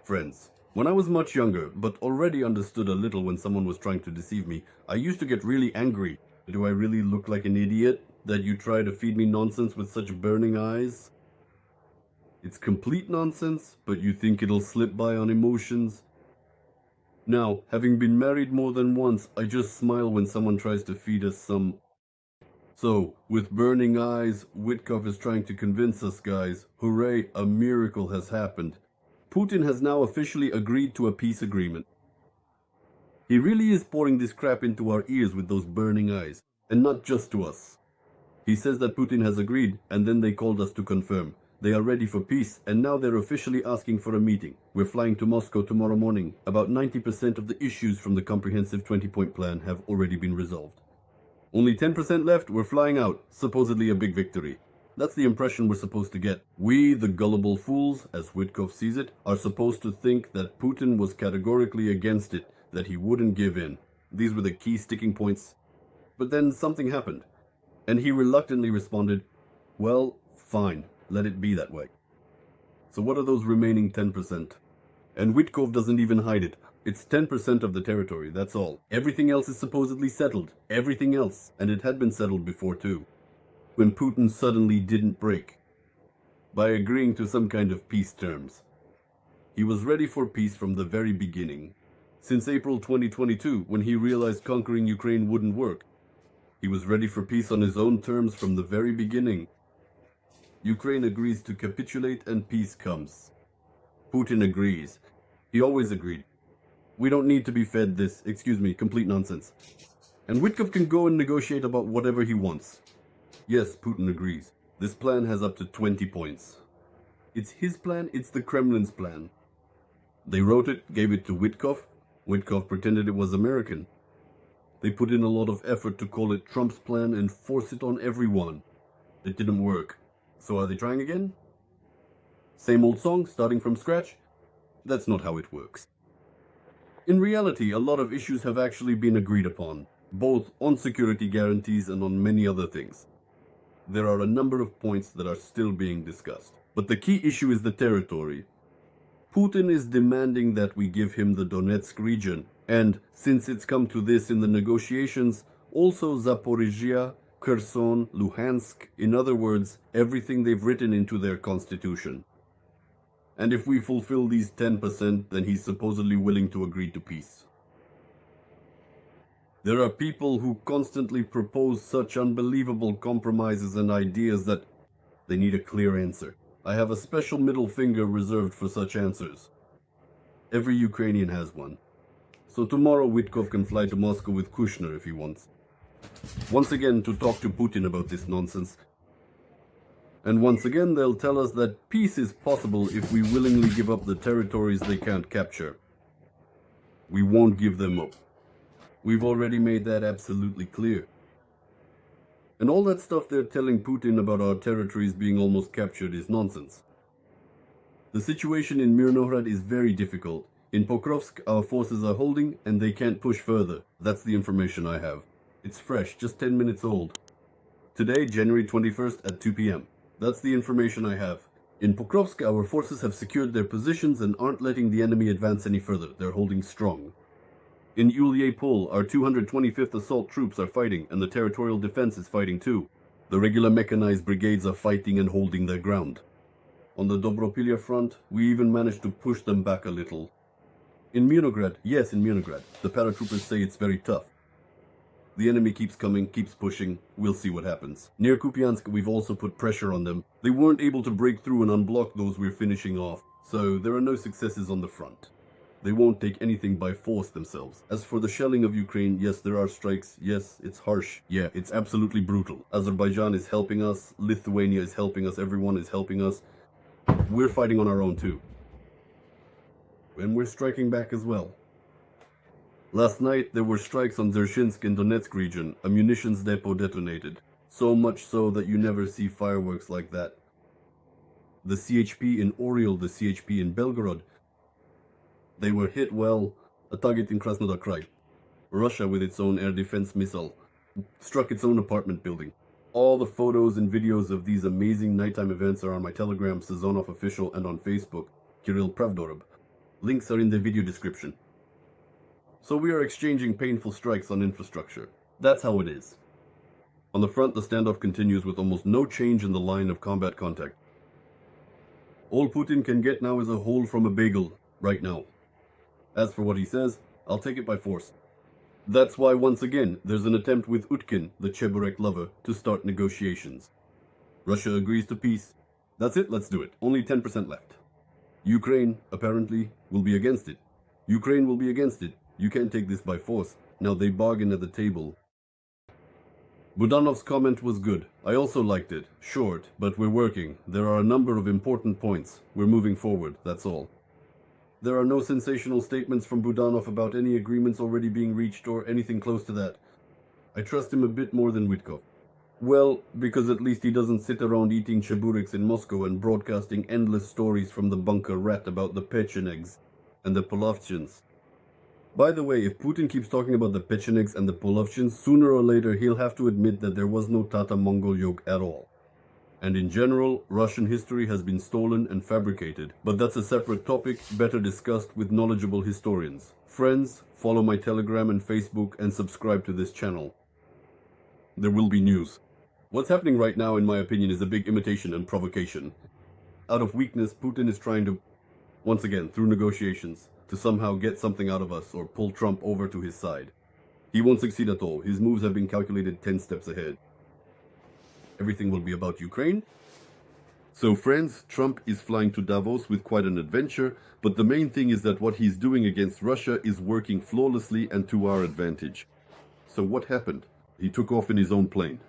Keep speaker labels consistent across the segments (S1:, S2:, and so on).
S1: Friends, when I was much younger, but already understood a little when someone was trying to deceive me, I used to get really angry. Do I really look like an idiot that you try to feed me nonsense with such burning eyes? It's complete nonsense, but you think it'll slip by on emotions? Now, having been married more than once, I just smile when someone tries to feed us some... So, with burning eyes, Witkoff is trying to convince us guys, hooray, a miracle has happened. Putin has now officially agreed to a peace agreement. He really is pouring this crap into our ears with those burning eyes, and not just to us. He says that Putin has agreed, and then they called us to confirm. They are ready for peace, and now they're officially asking for a meeting. We're flying to Moscow tomorrow morning. About 90% of the issues from the comprehensive 20-point plan have already been resolved. Only 10% left, we're flying out, supposedly a big victory. That's the impression we're supposed to get. We, the gullible fools, as Witkoff sees it, are supposed to think that Putin was categorically against it, that he wouldn't give in. These were the key sticking points. But then something happened, and he reluctantly responded, well, fine, let it be that way. So what are those remaining 10%? And Witkoff doesn't even hide it. It's 10% of the territory, that's all. Everything else is supposedly settled. Everything else. And it had been settled before too. When Putin suddenly didn't break. By agreeing to some kind of peace terms. He was ready for peace from the very beginning. Since April 2022, when he realized conquering Ukraine wouldn't work. He was ready for peace on his own terms from the very beginning. Ukraine agrees to capitulate and peace comes. Putin agrees. He always agreed. We don't need to be fed this, complete nonsense. And Witkoff can go and negotiate about whatever he wants. Yes, Putin agrees. This plan has up to 20 points. It's his plan, it's the Kremlin's plan. They wrote it, gave it to Witkoff. Witkoff pretended it was American. They put in a lot of effort to call it Trump's plan and force it on everyone. It didn't work. So are they trying again? Same old song, starting from scratch? That's not how it works. In reality, a lot of issues have actually been agreed upon, both on security guarantees and on many other things. There are a number of points that are still being discussed. But the key issue is the territory. Putin is demanding that we give him the Donetsk region, and since it's come to this in the negotiations, also Zaporizhia, Kherson, Luhansk, in other words, everything they've written into their constitution. And if we fulfill these 10%, then he's supposedly willing to agree to peace. There are people who constantly propose such unbelievable compromises and ideas that they need a clear answer. I have a special middle finger reserved for such answers. Every Ukrainian has one. So tomorrow Witkoff can fly to Moscow with Kushner if he wants. Once again to talk to Putin about this nonsense. And once again they'll tell us that peace is possible if we willingly give up the territories they can't capture. We won't give them up. We've already made that absolutely clear. And all that stuff they're telling Putin about our territories being almost captured is nonsense. The situation in Mirnohrad is very difficult. In Pokrovsk, our forces are holding and they can't push further. That's the information I have. It's fresh, just 10 minutes old. Today, January 21st at 2 p.m. That's the information I have. In Pokrovsk, our forces have secured their positions and aren't letting the enemy advance any further. They're holding strong. In Uliye Pol, our 225th Assault Troops are fighting, and the Territorial Defense is fighting too. The regular mechanized brigades are fighting and holding their ground. On the Dobropilya front, we even managed to push them back a little. In Mirnograd, yes, in Mirnograd, the paratroopers say it's very tough. The enemy keeps coming, keeps pushing, we'll see what happens. Near Kupiansk, we've also put pressure on them. They weren't able to break through and unblock those we're finishing off, so there are no successes on the front. They won't take anything by force themselves. As for the shelling of Ukraine, yes, there are strikes. Yes, it's harsh. Yeah, it's absolutely brutal. Azerbaijan is helping us. Lithuania is helping us. Everyone is helping us. We're fighting on our own too. And we're striking back as well. Last night, there were strikes on Zerzhinsk in Donetsk region. A munitions depot detonated. So much so that you never see fireworks like that. The CHP in Oriel, the CHP in Belgorod, they were hit well. A target in Krasnodar Krai. Russia, with its own air defense missile, struck its own apartment building. All the photos and videos of these amazing nighttime events are on my Telegram, Sazonov Official, and on Facebook, Kyrylo Pravdorob. Links are in the video description. So we are exchanging painful strikes on infrastructure. That's how it is. On the front, the standoff continues with almost no change in the line of combat contact. All Putin can get now is a hole from a bagel, right now. As for what he says, I'll take it by force. That's why, once again, there's an attempt with Utkin, the Cheburek lover, to start negotiations. Russia agrees to peace. That's it, let's do it. Only 10% left. Ukraine, apparently, will be against it. Ukraine will be against it. You can't take this by force. Now they bargain at the table. Budanov's comment was good. I also liked it. Short, but we're working. There are a number of important points. We're moving forward, that's all. There are no sensational statements from Budanov about any agreements already being reached or anything close to that. I trust him a bit more than Witkoff. Well, because at least he doesn't sit around eating chebureks in Moscow and broadcasting endless stories from the bunker rat about the Pechenegs and the Polovchins. By the way, if Putin keeps talking about the Pechenegs and the Polovchins, sooner or later he'll have to admit that there was no Tata-Mongol yoke at all. And in general, Russian history has been stolen and fabricated. But that's a separate topic, better discussed with knowledgeable historians. Friends, follow my Telegram and Facebook and subscribe to this channel. There will be news. What's happening right now, in my opinion, is a big imitation and provocation. Out of weakness, Putin is trying to, once again, through negotiations, to somehow get something out of us or pull Trump over to his side. He won't succeed at all. His moves have been calculated 10 steps ahead. Everything will be about Ukraine. So friends, Trump is flying to Davos with quite an adventure, but the main thing is that what he's doing against Russia is working flawlessly and to our advantage. So what happened? He took off in his own plane.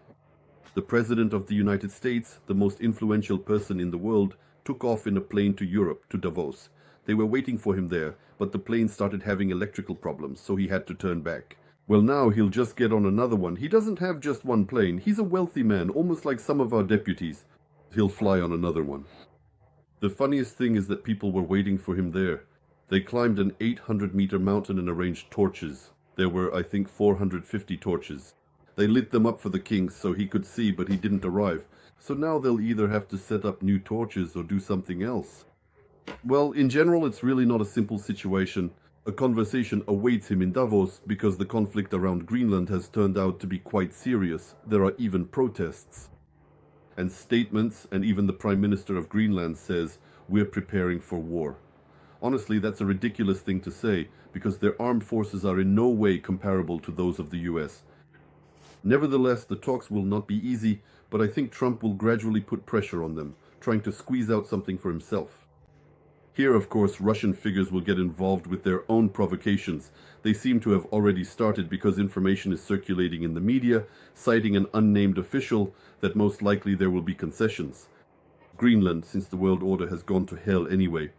S1: The President of the United States, the most influential person in the world, took off in a plane to Europe, to Davos. They were waiting for him there, but the plane started having electrical problems, so he had to turn back. Well, now he'll just get on another one. He doesn't have just one plane. He's a wealthy man, almost like some of our deputies. He'll fly on another one. The funniest thing is that people were waiting for him there. They climbed an 800-meter mountain and arranged torches. There were, I think, 450 torches. They lit them up for the king so he could see, but he didn't arrive. So now they'll either have to set up new torches or do something else. Well, in general, it's really not a simple situation. A conversation awaits him in Davos because the conflict around Greenland has turned out to be quite serious. There are even protests. And statements, and even the Prime Minister of Greenland says, "We're preparing for war." Honestly, that's a ridiculous thing to say, because their armed forces are in no way comparable to those of the US. Nevertheless, the talks will not be easy, but I think Trump will gradually put pressure on them, trying to squeeze out something for himself. Here, of course, Russian figures will get involved with their own provocations. They seem to have already started because information is circulating in the media, citing an unnamed official, that most likely there will be concessions. Greenland, since the world order has gone to hell anyway.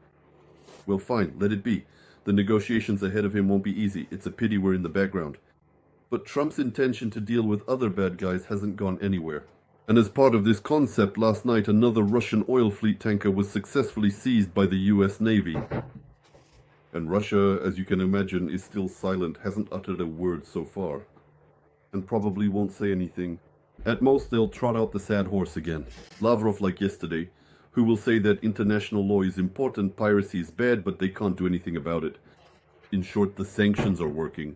S1: Well, fine, let it be. The negotiations ahead of him won't be easy. It's a pity we're in the background. But Trump's intention to deal with other bad guys hasn't gone anywhere. And as part of this concept, last night another Russian oil fleet tanker was successfully seized by the US Navy. And Russia, as you can imagine, is still silent, hasn't uttered a word so far. And probably won't say anything. At most, they'll trot out the sad horse again. Lavrov, like yesterday, who will say that international law is important, piracy is bad, but they can't do anything about it. In short, the sanctions are working.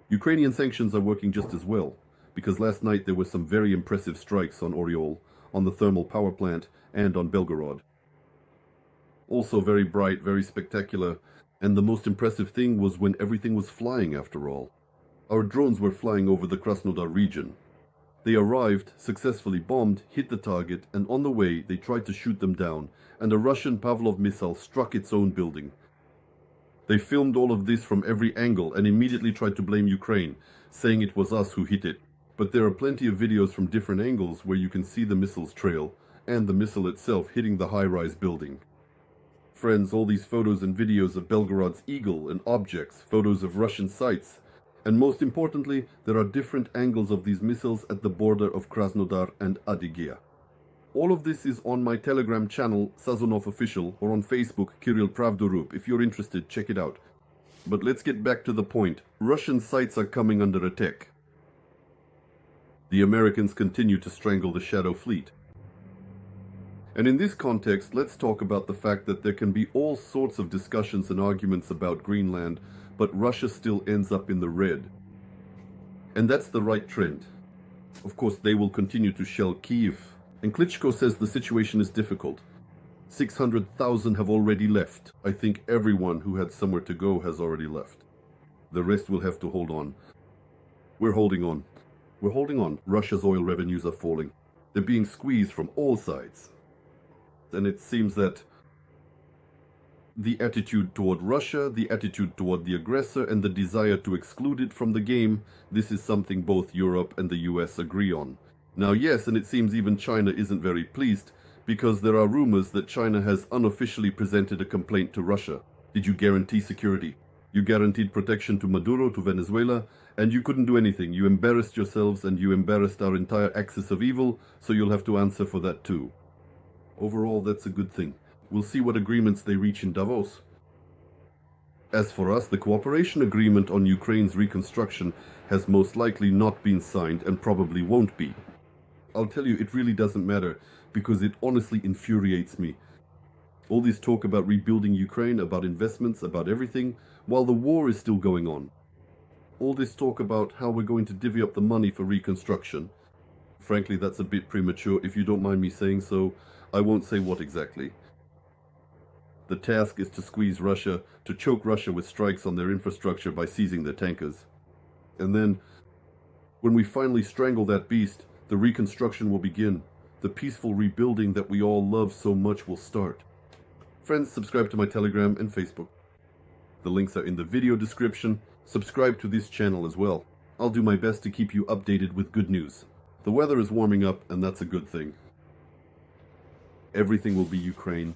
S1: Ukrainian sanctions are working just as well, because last night there were some very impressive strikes on Oriol, on the thermal power plant, and on Belgorod. Also very bright, very spectacular, and the most impressive thing was when everything was flying after all. Our drones were flying over the Krasnodar region. They arrived, successfully bombed, hit the target, and on the way they tried to shoot them down, and a Russian Pavlov missile struck its own building. They filmed all of this from every angle and immediately tried to blame Ukraine, saying it was us who hit it. But there are plenty of videos from different angles where you can see the missile's trail, and the missile itself hitting the high-rise building. Friends, all these photos and videos of Belgorod's eagle and objects, photos of Russian sites, and most importantly, there are different angles of these missiles at the border of Krasnodar and Adygea. All of this is on my Telegram channel, Sazonov Official, or on Facebook, Kyryl Pravdorup. If you're interested, check it out. But let's get back to the point. Russian sites are coming under attack. The Americans continue to strangle the Shadow Fleet. And in this context, let's talk about the fact that there can be all sorts of discussions and arguments about Greenland, but Russia still ends up in the red. And that's the right trend. Of course, they will continue to shell Kyiv. And Klitschko says the situation is difficult. 600,000 have already left. I think everyone who had somewhere to go has already left. The rest will have to hold on. We're holding on. We're holding on. Russia's oil revenues are falling. They're being squeezed from all sides. And it seems that the attitude toward Russia, the attitude toward the aggressor, and the desire to exclude it from the game, this is something both Europe and the US agree on. Now, yes, and it seems even China isn't very pleased, because there are rumors that China has unofficially presented a complaint to Russia. Did you guarantee security? You guaranteed protection to Maduro, to Venezuela, and you couldn't do anything. You embarrassed yourselves and you embarrassed our entire axis of evil, so you'll have to answer for that too. Overall, that's a good thing. We'll see what agreements they reach in Davos. As for us, the cooperation agreement on Ukraine's reconstruction has most likely not been signed and probably won't be. I'll tell you, it really doesn't matter, because it honestly infuriates me. All this talk about rebuilding Ukraine, about investments, about everything, while the war is still going on. All this talk about how we're going to divvy up the money for reconstruction. Frankly, that's a bit premature. If you don't mind me saying so, I won't say what exactly. The task is to squeeze Russia, to choke Russia with strikes on their infrastructure by seizing their tankers. And then, when we finally strangle that beast, the reconstruction will begin. The peaceful rebuilding that we all love so much will start. Friends, subscribe to my Telegram and Facebook. The links are in the video description. Subscribe to this channel as well. I'll do my best to keep you updated with good news. The weather is warming up, and that's a good thing. Everything will be Ukraine.